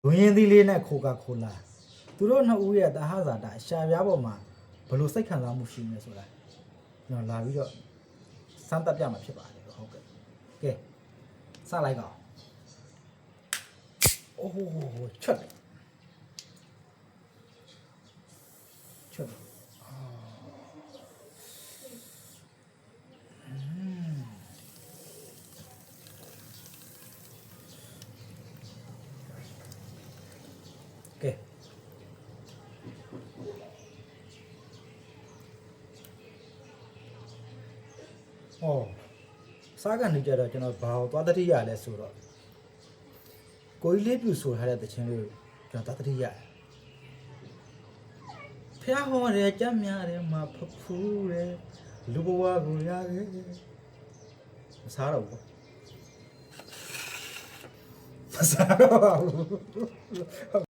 ဝင်းသီးလေးနဲ့ခိုကာခိုလာသူတို့နှစ်ဦးရဲ့တဟဇာတာရှာပြားပေါ်မှာဘလို့စိတ်ခံစားမှုရှိနေဆိုတာကျွန်တော်လာပြီးတော့စမ်းသပ်ပြမှာဖြစ်ပါတယ်ဟုတ်ကဲ့ကဲစလိုက်တော့အိုးချက်ကဲစားကနေကြတော့ကျွန်တော်ဘာသွားတတိရလဲဆိုတော့ကိုကြီးလေးပြူဆိုထားတဲ့တခြင်းလေးကျွန်တော်သွားတတိရတယ်ဖះဟောတယ်ကြမ်းများတယ်မှာဖဖူးတယ်လူဘဝကိုရခဲ့မစားတော့ဘူးမစားတော့ဘူး